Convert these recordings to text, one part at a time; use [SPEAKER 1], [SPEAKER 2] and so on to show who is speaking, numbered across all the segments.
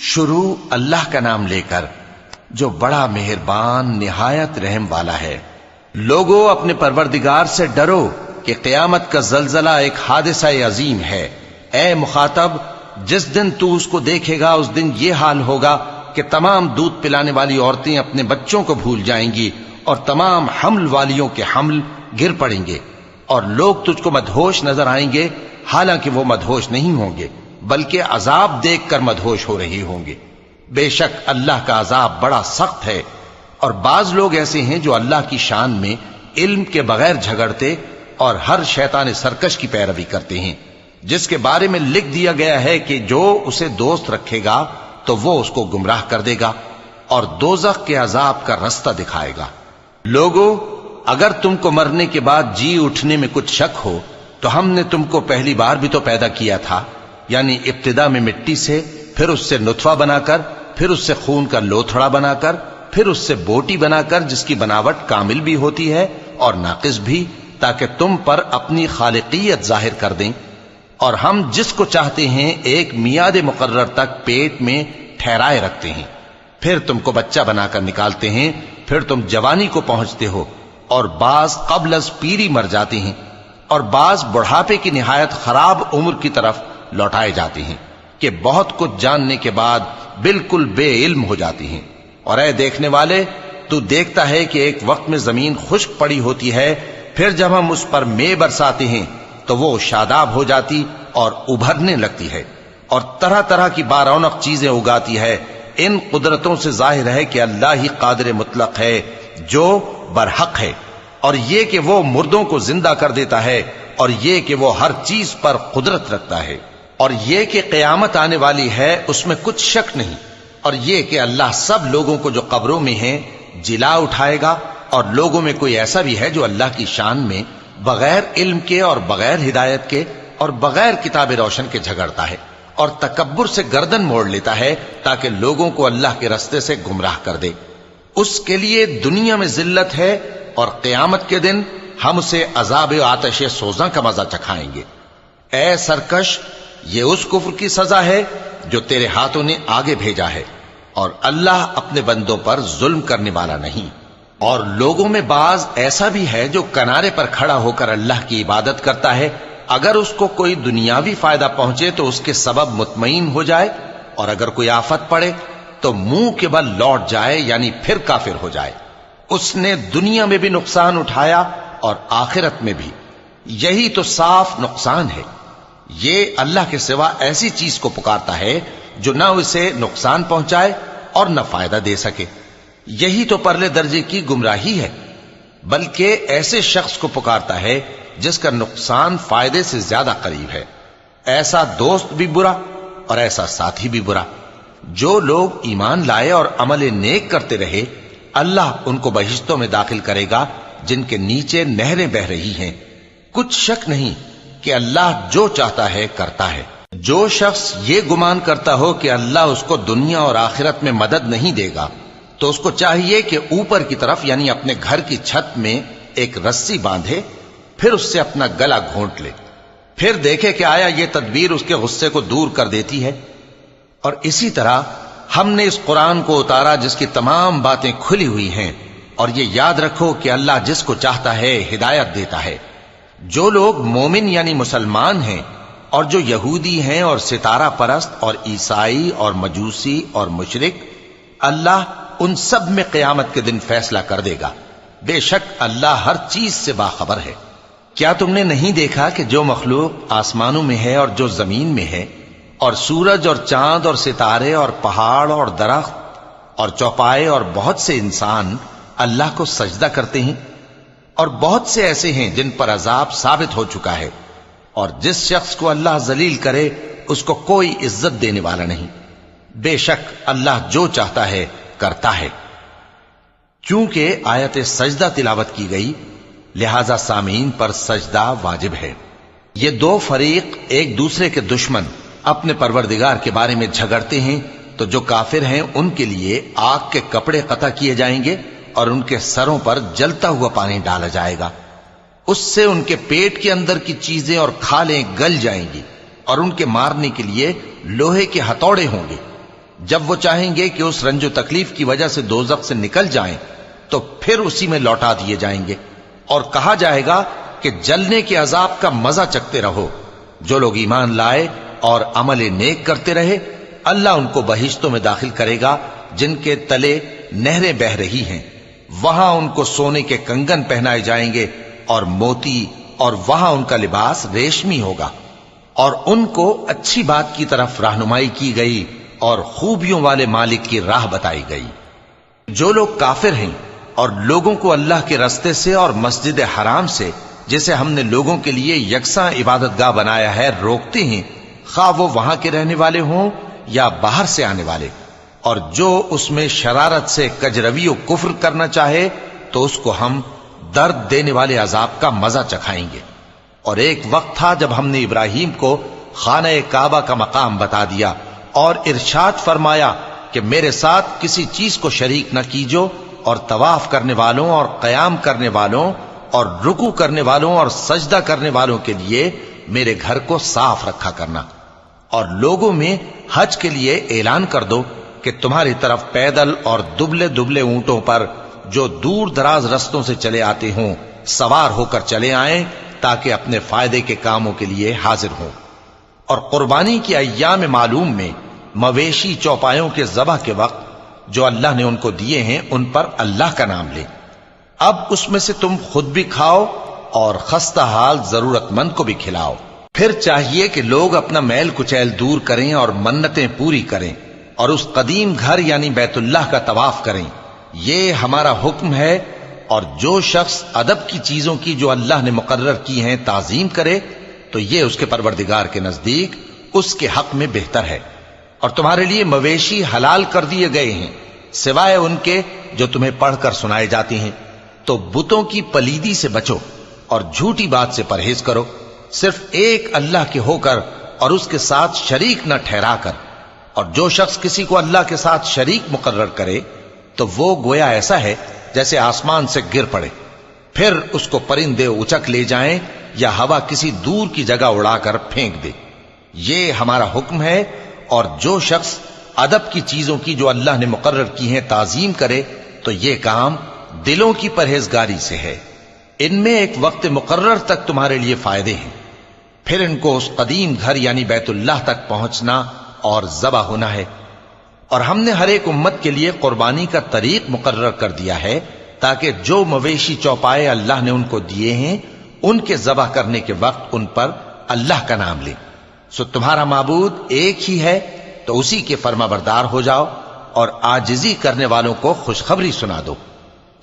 [SPEAKER 1] شروع اللہ کا نام لے کر جو بڑا مہربان نہایت رحم والا ہے۔ لوگو اپنے پروردگار سے ڈرو کہ قیامت کا زلزلہ ایک حادثہ عظیم ہے۔ اے مخاطب، جس دن تو اس کو دیکھے گا اس دن یہ حال ہوگا کہ تمام دودھ پلانے والی عورتیں اپنے بچوں کو بھول جائیں گی اور تمام حمل والیوں کے حمل گر پڑیں گے، اور لوگ تجھ کو مدہوش نظر آئیں گے، حالانکہ وہ مدہوش نہیں ہوں گے بلکہ عذاب دیکھ کر مدہوش ہو رہے ہوں گے۔ بے شک اللہ کا عذاب بڑا سخت ہے۔ اور بعض لوگ ایسے ہیں جو اللہ کی شان میں علم کے بغیر جھگڑتے اور ہر شیطان سرکش کی پیروی کرتے ہیں، جس کے بارے میں لکھ دیا گیا ہے کہ جو اسے دوست رکھے گا تو وہ اس کو گمراہ کر دے گا اور دوزخ کے عذاب کا رستہ دکھائے گا۔ لوگو، اگر تم کو مرنے کے بعد جی اٹھنے میں کچھ شک ہو تو ہم نے تم کو پہلی بار بھی تو پیدا کیا تھا، یعنی ابتدا میں مٹی سے، پھر اس سے نطفہ بنا کر، پھر اس سے خون کا لوتھڑا بنا کر، پھر اس سے بوٹی بنا کر جس کی بناوٹ کامل بھی ہوتی ہے اور ناقص بھی، تاکہ تم پر اپنی خالقیت ظاہر کر دیں۔ اور ہم جس کو چاہتے ہیں ایک میعاد مقرر تک پیٹ میں ٹھہرائے رکھتے ہیں، پھر تم کو بچہ بنا کر نکالتے ہیں، پھر تم جوانی کو پہنچتے ہو، اور بعض قبل از پیری مر جاتے ہیں، اور بعض بڑھاپے کی نہایت خراب عمر کی طرف لوٹائے جاتے ہیں کہ بہت کچھ جاننے کے بعد بالکل بے علم ہو جاتی ہیں۔ اور اے دیکھنے والے، تو دیکھتا ہے کہ ایک وقت میں زمین خشک پڑی ہوتی ہے، پھر جب ہم اس پر مے برساتے ہیں تو وہ شاداب ہو جاتی اور ابھرنے لگتی ہے اور طرح طرح کی بارونق چیزیں اگاتی ہے۔ ان قدرتوں سے ظاہر ہے کہ اللہ ہی قادر مطلق ہے جو برحق ہے، اور یہ کہ وہ مردوں کو زندہ کر دیتا ہے، اور یہ کہ وہ ہر چیز پر قدرت رکھتا ہے، اور یہ کہ قیامت آنے والی ہے اس میں کچھ شک نہیں، اور یہ کہ اللہ سب لوگوں کو جو قبروں میں ہیں جلا اٹھائے گا، اور لوگوں میں کوئی ایسا بھی ہے جو اللہ کی شان میں بغیر علم کے اور بغیر ہدایت کے اور بغیر کتاب روشن کے جھگڑتا ہے اور تکبر سے گردن موڑ لیتا ہے تاکہ لوگوں کو اللہ کے رستے سے گمراہ کر دے۔ اس کے لیے دنیا میں ذلت ہے، اور قیامت کے دن ہم اسے عذاب آتش سوزاں کا مزہ چکھائیں گے۔ اے سرکش، یہ اس کفر کی سزا ہے جو تیرے ہاتھوں نے آگے بھیجا ہے، اور اللہ اپنے بندوں پر ظلم کرنے والا نہیں۔ اور لوگوں میں بعض ایسا بھی ہے جو کنارے پر کھڑا ہو کر اللہ کی عبادت کرتا ہے، اگر اس کو کوئی دنیاوی فائدہ پہنچے تو اس کے سبب مطمئن ہو جائے، اور اگر کوئی آفت پڑے تو منہ کے بل لوٹ جائے، یعنی پھر کافر ہو جائے۔ اس نے دنیا میں بھی نقصان اٹھایا اور آخرت میں بھی، یہی تو صاف نقصان ہے۔ یہ اللہ کے سوا ایسی چیز کو پکارتا ہے جو نہ اسے نقصان پہنچائے اور نہ فائدہ دے سکے، یہی تو پرلے درجے کی گمراہی ہے۔ بلکہ ایسے شخص کو پکارتا ہے جس کا نقصان فائدے سے زیادہ قریب ہے۔ ایسا دوست بھی برا اور ایسا ساتھی بھی برا۔ جو لوگ ایمان لائے اور عمل نیک کرتے رہے، اللہ ان کو بہشتوں میں داخل کرے گا جن کے نیچے نہریں بہ رہی ہیں۔ کچھ شک نہیں کہ اللہ جو چاہتا ہے کرتا ہے۔ جو شخص یہ گمان کرتا ہو کہ اللہ اس کو دنیا اور آخرت میں مدد نہیں دے گا، تو اس کو چاہیے کہ اوپر کی طرف یعنی اپنے گھر کی چھت میں ایک رسی باندھے، پھر اس سے اپنا گلا گھونٹ لے، پھر دیکھے کہ آیا یہ تدبیر اس کے غصے کو دور کر دیتی ہے۔ اور اسی طرح ہم نے اس قرآن کو اتارا جس کی تمام باتیں کھلی ہوئی ہیں، اور یہ یاد رکھو کہ اللہ جس کو چاہتا ہے ہدایت دیتا ہے۔ جو لوگ مومن یعنی مسلمان ہیں اور جو یہودی ہیں اور ستارہ پرست اور عیسائی اور مجوسی اور مشرک، اللہ ان سب میں قیامت کے دن فیصلہ کر دے گا۔ بے شک اللہ ہر چیز سے باخبر ہے۔ کیا تم نے نہیں دیکھا کہ جو مخلوق آسمانوں میں ہے اور جو زمین میں ہے، اور سورج اور چاند اور ستارے اور پہاڑ اور درخت اور چوپائے اور بہت سے انسان اللہ کو سجدہ کرتے ہیں، اور بہت سے ایسے ہیں جن پر عذاب ثابت ہو چکا ہے، اور جس شخص کو اللہ ذلیل کرے اس کو کوئی عزت دینے والا نہیں۔ بے شک اللہ جو چاہتا ہے کرتا ہے۔ چونکہ آیت سجدہ تلاوت کی گئی لہذا سامعین پر سجدہ واجب ہے۔ یہ دو فریق ایک دوسرے کے دشمن اپنے پروردگار کے بارے میں جھگڑتے ہیں، تو جو کافر ہیں ان کے لیے آگ کے کپڑے قطع کیے جائیں گے اور ان کے سروں پر جلتا ہوا پانی ڈالا جائے گا، اس سے ان کے پیٹ کے اندر کی چیزیں اور کھالیں گل جائیں گی، اور ان کے مارنے کے لیے لوہے کے ہتھوڑے ہوں گے۔ جب وہ چاہیں گے کہ اس رنج و تکلیف کی وجہ سے دوزخ سے نکل جائیں تو پھر اسی میں لوٹا دیے جائیں گے، اور کہا جائے گا کہ جلنے کے عذاب کا مزہ چکھتے رہو۔ جو لوگ ایمان لائے اور عمل نیک کرتے رہے، اللہ ان کو بہشتوں میں داخل کرے گا جن کے تلے نہریں بہہ رہی ہیں، وہاں ان کو سونے کے کنگن پہنائے جائیں گے اور موتی، اور وہاں ان کا لباس ریشمی ہوگا، اور ان کو اچھی بات کی طرف رہنمائی کی گئی اور خوبیوں والے مالک کی راہ بتائی گئی۔ جو لوگ کافر ہیں اور لوگوں کو اللہ کے رستے سے اور مسجد حرام سے، جسے ہم نے لوگوں کے لیے یکساں عبادت گاہ بنایا ہے، روکتے ہیں، خواہ وہ وہاں کے رہنے والے ہوں یا باہر سے آنے والے، اور جو اس میں شرارت سے کجروی و کفر کرنا چاہے تو اس کو ہم درد دینے والے عذاب کا مزہ چکھائیں گے۔ اور ایک وقت تھا جب ہم نے ابراہیم کو خانہ کعبہ کا مقام بتا دیا اور ارشاد فرمایا کہ میرے ساتھ کسی چیز کو شریک نہ کیجو، اور طواف کرنے والوں اور قیام کرنے والوں اور رکوع کرنے والوں اور سجدہ کرنے والوں کے لیے میرے گھر کو صاف رکھا کرنا، اور لوگوں میں حج کے لیے اعلان کر دو کہ تمہاری طرف پیدل اور دبلے دبلے اونٹوں پر جو دور دراز رستوں سے چلے آتے ہوں سوار ہو کر چلے آئیں، تاکہ اپنے فائدے کے کاموں کے لیے حاضر ہوں۔ اور قربانی کی ایام معلوم میں مویشی چوپایوں کے ذبح کے وقت جو اللہ نے ان کو دیے ہیں ان پر اللہ کا نام لیں۔ اب اس میں سے تم خود بھی کھاؤ اور خستہ حال ضرورت مند کو بھی کھلاؤ۔ پھر چاہیے کہ لوگ اپنا میل کچیل دور کریں اور منتیں پوری کریں اور اس قدیم گھر یعنی بیت اللہ کا طواف کریں، یہ ہمارا حکم ہے۔ اور جو شخص ادب کی چیزوں کی جو اللہ نے مقرر کی ہیں تعظیم کرے تو یہ اس کے پروردگار کے نزدیک اس کے حق میں بہتر ہے۔ اور تمہارے لیے مویشی حلال کر دیے گئے ہیں سوائے ان کے جو تمہیں پڑھ کر سنائے جاتے ہیں، تو بتوں کی پلیدی سے بچو اور جھوٹی بات سے پرہیز کرو، صرف ایک اللہ کے ہو کر اور اس کے ساتھ شریک نہ ٹھہرا کر۔ اور جو شخص کسی کو اللہ کے ساتھ شریک مقرر کرے تو وہ گویا ایسا ہے جیسے آسمان سے گر پڑے، پھر اس کو پرندے اچک لے جائیں یا ہوا کسی دور کی جگہ اڑا کر پھینک دے۔ یہ ہمارا حکم ہے۔ اور جو شخص ادب کی چیزوں کی جو اللہ نے مقرر کی ہیں تعظیم کرے تو یہ کام دلوں کی پرہیزگاری سے ہے۔ ان میں ایک وقت مقرر تک تمہارے لیے فائدے ہیں، پھر ان کو اس قدیم گھر یعنی بیت اللہ تک پہنچنا اور ذبح ہونا ہے۔ اور ہم نے ہر ایک امت کے لیے قربانی کا طریق مقرر کر دیا ہے تاکہ جو مویشی چوپائے اللہ نے ان کو دیے ہیں ان کے ذبح کرنے کے وقت ان پر اللہ کا نام لیں۔ سو تمہارا معبود ایک ہی ہے، تو اسی کے فرما بردار ہو جاؤ اور عاجزی کرنے والوں کو خوشخبری سنا دو۔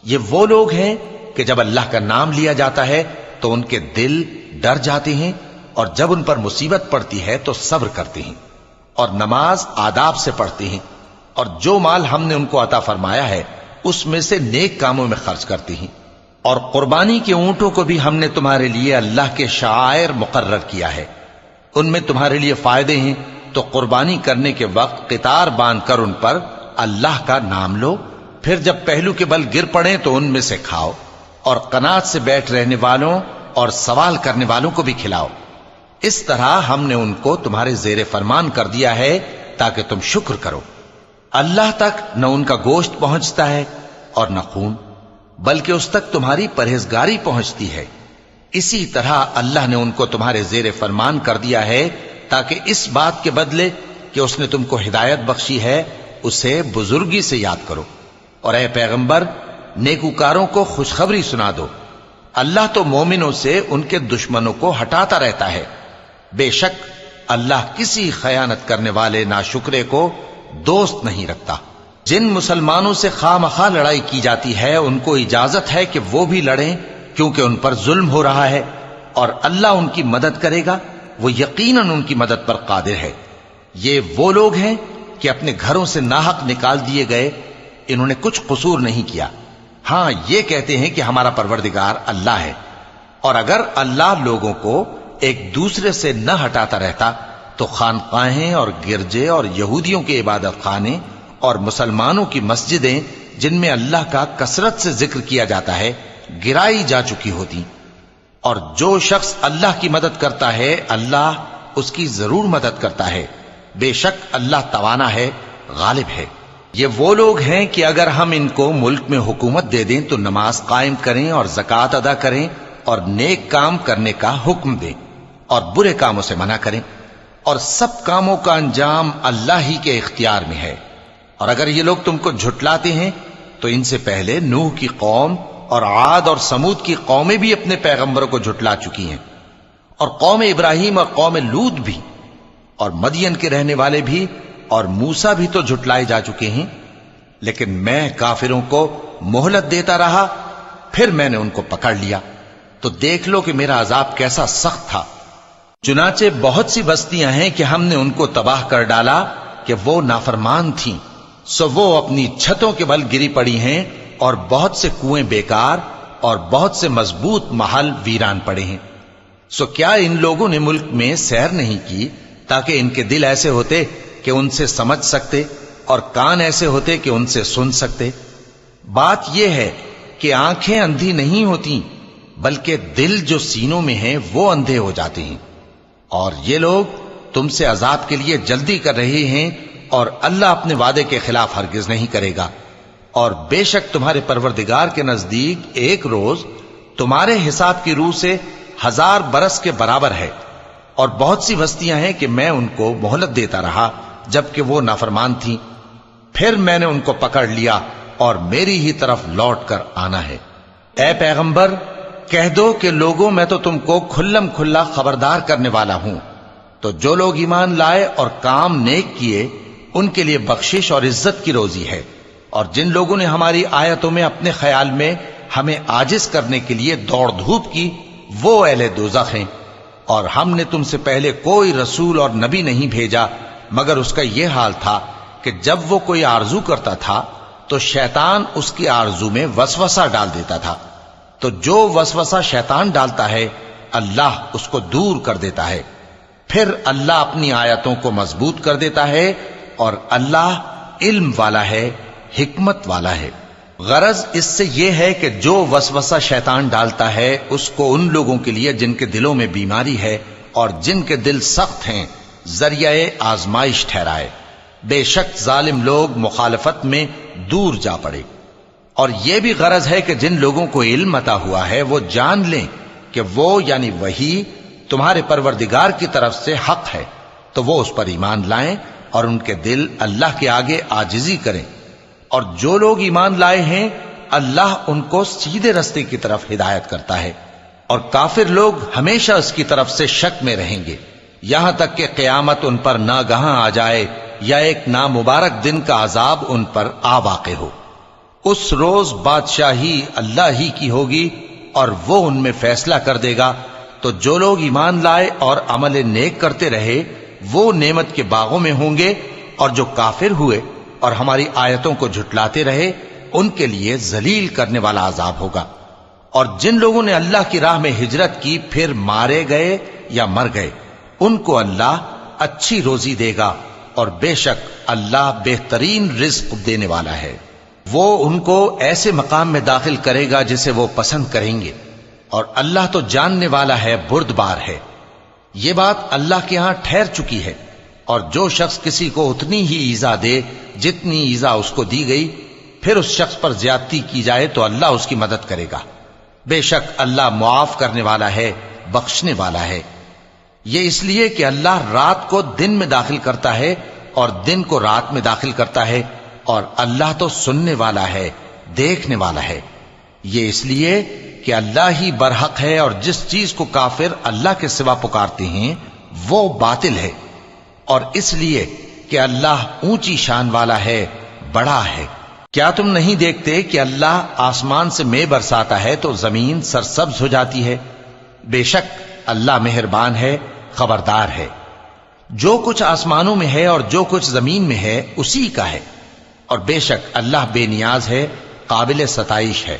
[SPEAKER 1] یہ وہ لوگ ہیں کہ جب اللہ کا نام لیا جاتا ہے تو ان کے دل ڈر جاتے ہیں، اور جب ان پر مصیبت پڑتی ہے تو صبر کرتے ہیں اور نماز آداب سے پڑھتے ہیں، اور جو مال ہم نے ان کو عطا فرمایا ہے اس میں سے نیک کاموں میں خرچ کرتے ہیں۔ اور قربانی کے اونٹوں کو بھی ہم نے تمہارے لیے اللہ کے شعائر مقرر کیا ہے، ان میں تمہارے لیے فائدے ہیں، تو قربانی کرنے کے وقت قطار باندھ کر ان پر اللہ کا نام لو، پھر جب پہلو کے بل گر پڑیں تو ان میں سے کھاؤ، اور قناعت سے بیٹھ رہنے والوں اور سوال کرنے والوں کو بھی کھلاؤ۔ اس طرح ہم نے ان کو تمہارے زیر فرمان کر دیا ہے تاکہ تم شکر کرو۔ اللہ تک نہ ان کا گوشت پہنچتا ہے اور نہ خون، بلکہ اس تک تمہاری پرہیزگاری پہنچتی ہے۔ اسی طرح اللہ نے ان کو تمہارے زیر فرمان کر دیا ہے تاکہ اس بات کے بدلے کہ اس نے تم کو ہدایت بخشی ہے اسے بزرگی سے یاد کرو۔ اور اے پیغمبر، نیکوکاروں کو خوشخبری سنا دو، اللہ تو مومنوں سے ان کے دشمنوں کو ہٹاتا رہتا ہے۔ بے شک اللہ کسی خیانت کرنے والے ناشکرے کو دوست نہیں رکھتا۔ جن مسلمانوں سے خواہ مخواہ لڑائی کی جاتی ہے ان کو اجازت ہے کہ وہ بھی لڑیں، کیونکہ ان پر ظلم ہو رہا ہے، اور اللہ ان کی مدد کرے گا، وہ یقیناً ان کی مدد پر قادر ہے۔ یہ وہ لوگ ہیں کہ اپنے گھروں سے ناحق نکال دیے گئے، انہوں نے کچھ قصور نہیں کیا، ہاں یہ کہتے ہیں کہ ہمارا پروردگار اللہ ہے۔ اور اگر اللہ لوگوں کو ایک دوسرے سے نہ ہٹاتا رہتا تو خانقاہیں اور گرجے اور یہودیوں کے عبادت خانے اور مسلمانوں کی مسجدیں جن میں اللہ کا کثرت سے ذکر کیا جاتا ہے گرائی جا چکی ہوتی۔ اور جو شخص اللہ کی مدد کرتا ہے اللہ اس کی ضرور مدد کرتا ہے، بے شک اللہ توانا ہے غالب ہے۔ یہ وہ لوگ ہیں کہ اگر ہم ان کو ملک میں حکومت دے دیں تو نماز قائم کریں اور زکوٰۃ ادا کریں اور نیک کام کرنے کا حکم دیں اور برے کاموں سے منع کریں، اور سب کاموں کا انجام اللہ ہی کے اختیار میں ہے۔ اور اگر یہ لوگ تم کو جھٹلاتے ہیں تو ان سے پہلے نوح کی قوم اور عاد اور سمود کی قومیں بھی اپنے پیغمبروں کو جھٹلا چکی ہیں، اور قوم ابراہیم اور قوم لوط بھی، اور مدین کے رہنے والے بھی، اور موسیٰ بھی تو جھٹلائے جا چکے ہیں۔ لیکن میں کافروں کو مہلت دیتا رہا، پھر میں نے ان کو پکڑ لیا، تو دیکھ لو کہ میرا عذاب کیسا سخت تھا۔ چنانچہ بہت سی بستیاں ہیں کہ ہم نے ان کو تباہ کر ڈالا کہ وہ نافرمان تھیں، سو وہ اپنی چھتوں کے بل گری پڑی ہیں، اور بہت سے کنویں بیکار اور بہت سے مضبوط محل ویران پڑے ہیں۔ سو کیا ان لوگوں نے ملک میں سیر نہیں کی تاکہ ان کے دل ایسے ہوتے کہ ان سے سمجھ سکتے اور کان ایسے ہوتے کہ ان سے سن سکتے؟ بات یہ ہے کہ آنکھیں اندھی نہیں ہوتی، بلکہ دل جو سینوں میں ہیں وہ اندھے ہو جاتے ہیں۔ اور یہ لوگ تم سے عذاب کے لیے جلدی کر رہے ہیں، اور اللہ اپنے وعدے کے خلاف ہرگز نہیں کرے گا۔ اور بے شک تمہارے پروردگار کے نزدیک ایک روز تمہارے حساب کی روح سے 1000 برس کے برابر ہے۔ اور بہت سی بستیاں ہیں کہ میں ان کو مہلت دیتا رہا جبکہ وہ نافرمان تھیں، پھر میں نے ان کو پکڑ لیا اور میری ہی طرف لوٹ کر آنا ہے۔ اے پیغمبر، کہہ دو کہ لوگوں میں تو تم کو کھلم کھلا خبردار کرنے والا ہوں، تو جو لوگ ایمان لائے اور کام نیک کیے ان کے لیے بخشش اور عزت کی روزی ہے، اور جن لوگوں نے ہماری آیتوں میں اپنے خیال میں ہمیں عاجز کرنے کے لیے دوڑ دھوپ کی وہ اہل دوزخ ہیں۔ اور ہم نے تم سے پہلے کوئی رسول اور نبی نہیں بھیجا مگر اس کا یہ حال تھا کہ جب وہ کوئی آرزو کرتا تھا تو شیطان اس کی آرزو میں وسوسہ ڈال دیتا تھا، تو جو وسوسہ شیطان ڈالتا ہے اللہ اس کو دور کر دیتا ہے، پھر اللہ اپنی آیتوں کو مضبوط کر دیتا ہے، اور اللہ علم والا ہے، حکمت والا ہے۔ غرض اس سے یہ ہے کہ جو وسوسہ شیطان ڈالتا ہے اس کو ان لوگوں کے لیے جن کے دلوں میں بیماری ہے اور جن کے دل سخت ہیں ذریعہ آزمائش ٹھہرائے۔ بے شک ظالم لوگ مخالفت میں دور جا پڑے۔ اور یہ بھی غرض ہے کہ جن لوگوں کو علم عطا ہوا ہے وہ جان لیں کہ وہ یعنی وحی تمہارے پروردگار کی طرف سے حق ہے، تو وہ اس پر ایمان لائیں اور ان کے دل اللہ کے آگے عاجزی کریں۔ اور جو لوگ ایمان لائے ہیں اللہ ان کو سیدھے رستے کی طرف ہدایت کرتا ہے، اور کافر لوگ ہمیشہ اس کی طرف سے شک میں رہیں گے یہاں تک کہ قیامت ان پر ناگہاں آ جائے یا ایک نامبارک دن کا عذاب ان پر آ واقع ہو۔ اس روز بادشاہی اللہ ہی کی ہوگی اور وہ ان میں فیصلہ کر دے گا، تو جو لوگ ایمان لائے اور عمل نیک کرتے رہے وہ نعمت کے باغوں میں ہوں گے، اور جو کافر ہوئے اور ہماری آیتوں کو جھٹلاتے رہے ان کے لیے ذلیل کرنے والا عذاب ہوگا۔ اور جن لوگوں نے اللہ کی راہ میں ہجرت کی پھر مارے گئے یا مر گئے ان کو اللہ اچھی روزی دے گا، اور بے شک اللہ بہترین رزق دینے والا ہے۔ وہ ان کو ایسے مقام میں داخل کرے گا جسے وہ پسند کریں گے، اور اللہ تو جاننے والا ہے، بردبار ہے۔ یہ بات اللہ کے ہاں ٹھہر چکی ہے، اور جو شخص کسی کو اتنی ہی ایذا دے جتنی ایذا اس کو دی گئی، پھر اس شخص پر زیادتی کی جائے تو اللہ اس کی مدد کرے گا۔ بے شک اللہ معاف کرنے والا ہے، بخشنے والا ہے۔ یہ اس لیے کہ اللہ رات کو دن میں داخل کرتا ہے اور دن کو رات میں داخل کرتا ہے، اور اللہ تو سننے والا ہے، دیکھنے والا ہے۔ یہ اس لیے کہ اللہ ہی برحق ہے، اور جس چیز کو کافر اللہ کے سوا پکارتے ہیں وہ باطل ہے، اور اس لیے کہ اللہ اونچی شان والا ہے، بڑا ہے۔ کیا تم نہیں دیکھتے کہ اللہ آسمان سے مے برساتا ہے تو زمین سرسبز ہو جاتی ہے؟ بے شک اللہ مہربان ہے، خبردار ہے۔ جو کچھ آسمانوں میں ہے اور جو کچھ زمین میں ہے اسی کا ہے، اور بے شک اللہ بے نیاز ہے، قابل ستائش ہے۔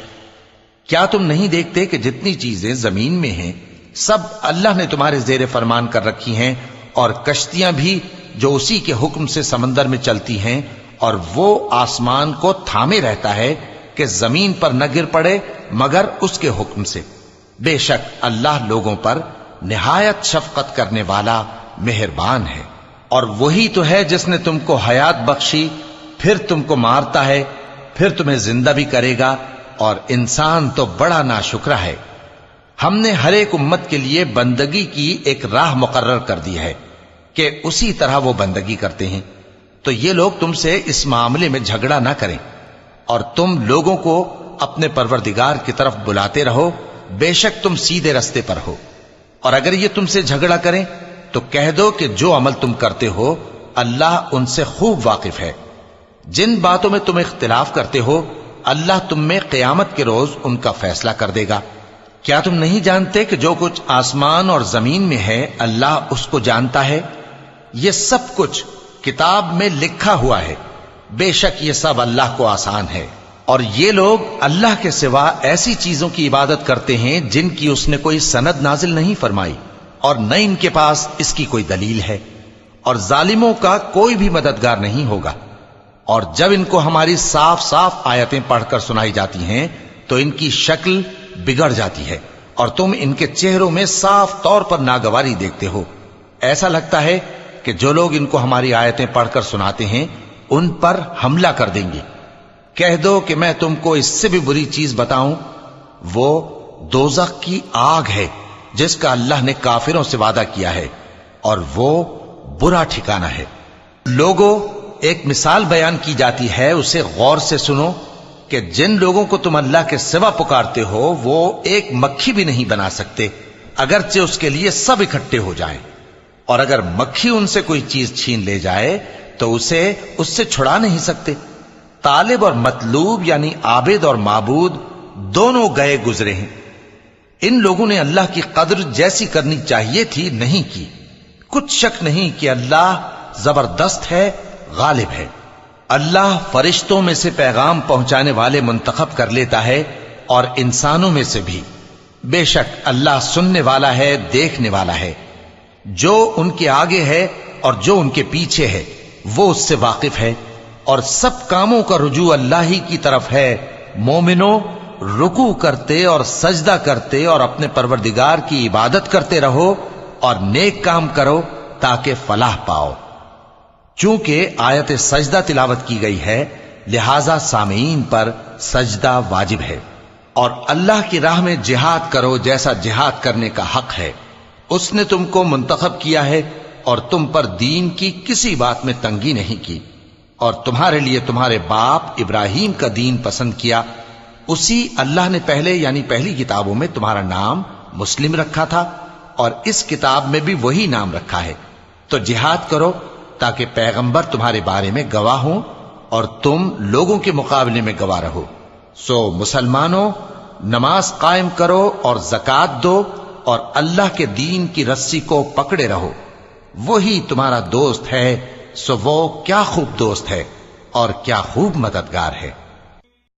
[SPEAKER 1] کیا تم نہیں دیکھتے کہ جتنی چیزیں زمین میں ہیں سب اللہ نے تمہارے زیر فرمان کر رکھی ہیں، اور کشتیاں بھی جو اسی کے حکم سے سمندر میں چلتی ہیں، اور وہ آسمان کو تھامے رہتا ہے کہ زمین پر نہ گر پڑے مگر اس کے حکم سے۔ بے شک اللہ لوگوں پر نہایت شفقت کرنے والا مہربان ہے۔ اور وہی تو ہے جس نے تم کو حیات بخشی، پھر تم کو مارتا ہے، پھر تمہیں زندہ بھی کرے گا، اور انسان تو بڑا ناشکرا ہے۔ ہم نے ہر ایک امت کے لیے بندگی کی ایک راہ مقرر کر دی ہے کہ اسی طرح وہ بندگی کرتے ہیں، تو یہ لوگ تم سے اس معاملے میں جھگڑا نہ کریں، اور تم لوگوں کو اپنے پروردگار کی طرف بلاتے رہو، بے شک تم سیدھے رستے پر ہو۔ اور اگر یہ تم سے جھگڑا کریں تو کہہ دو کہ جو عمل تم کرتے ہو اللہ ان سے خوب واقف ہے۔ جن باتوں میں تم اختلاف کرتے ہو اللہ تم میں قیامت کے روز ان کا فیصلہ کر دے گا۔ کیا تم نہیں جانتے کہ جو کچھ آسمان اور زمین میں ہے اللہ اس کو جانتا ہے؟ یہ سب کچھ کتاب میں لکھا ہوا ہے، بے شک یہ سب اللہ کو آسان ہے۔ اور یہ لوگ اللہ کے سوا ایسی چیزوں کی عبادت کرتے ہیں جن کی اس نے کوئی سند نازل نہیں فرمائی، اور نہ ان کے پاس اس کی کوئی دلیل ہے، اور ظالموں کا کوئی بھی مددگار نہیں ہوگا۔ اور جب ان کو ہماری صاف صاف آیتیں پڑھ کر سنائی جاتی ہیں تو ان کی شکل بگڑ جاتی ہے، اور تم ان کے چہروں میں صاف طور پر ناگواری دیکھتے ہو۔ ایسا لگتا ہے کہ جو لوگ ان کو ہماری آیتیں پڑھ کر سناتے ہیں ان پر حملہ کر دیں گے۔ کہہ دو کہ میں تم کو اس سے بھی بری چیز بتاؤں، وہ دوزخ کی آگ ہے جس کا اللہ نے کافروں سے وعدہ کیا ہے، اور وہ برا ٹھکانہ ہے۔ لوگوں، ایک مثال بیان کی جاتی ہے، اسے غور سے سنو کہ جن لوگوں کو تم اللہ کے سوا پکارتے ہو وہ ایک مکھی بھی نہیں بنا سکتے اگرچہ اس کے لیے سب اکٹھے ہو جائیں، اور اگر مکھی ان سے کوئی چیز چھین لے جائے تو اسے اس سے چھڑا نہیں سکتے۔ طالب اور مطلوب یعنی عابد اور معبود دونوں گئے گزرے ہیں۔ ان لوگوں نے اللہ کی قدر جیسی کرنی چاہیے تھی نہیں کی۔ کچھ شک نہیں کہ اللہ زبردست ہے، غالب ہے۔ اللہ فرشتوں میں سے پیغام پہنچانے والے منتخب کر لیتا ہے اور انسانوں میں سے بھی۔ بے شک اللہ سننے والا ہے، دیکھنے والا ہے۔ جو ان کے آگے ہے اور جو ان کے پیچھے ہے وہ اس سے واقف ہے، اور سب کاموں کا رجوع اللہ ہی کی طرف ہے۔ مومنوں، رکوع کرتے اور سجدہ کرتے اور اپنے پروردگار کی عبادت کرتے رہو اور نیک کام کرو تاکہ فلاح پاؤ۔ چونکہ آیت سجدہ تلاوت کی گئی ہے لہذا سامعین پر سجدہ واجب ہے۔ اور اللہ کی راہ میں جہاد کرو جیسا جہاد کرنے کا حق ہے۔ اس نے تم کو منتخب کیا ہے اور تم پر دین کی کسی بات میں تنگی نہیں کی، اور تمہارے لیے تمہارے باپ ابراہیم کا دین پسند کیا۔ اسی اللہ نے پہلے یعنی پہلی کتابوں میں تمہارا نام مسلم رکھا تھا، اور اس کتاب میں بھی وہی نام رکھا ہے۔ تو جہاد کرو تاکہ پیغمبر تمہارے بارے میں گواہ ہوں اور تم لوگوں کے مقابلے میں گواہ رہو۔ سو مسلمانوں، نماز قائم کرو اور زکوٰۃ دو اور اللہ کے دین کی رسی کو پکڑے رہو، وہی تمہارا دوست ہے۔ سو وہ کیا خوب دوست ہے اور کیا خوب مددگار ہے۔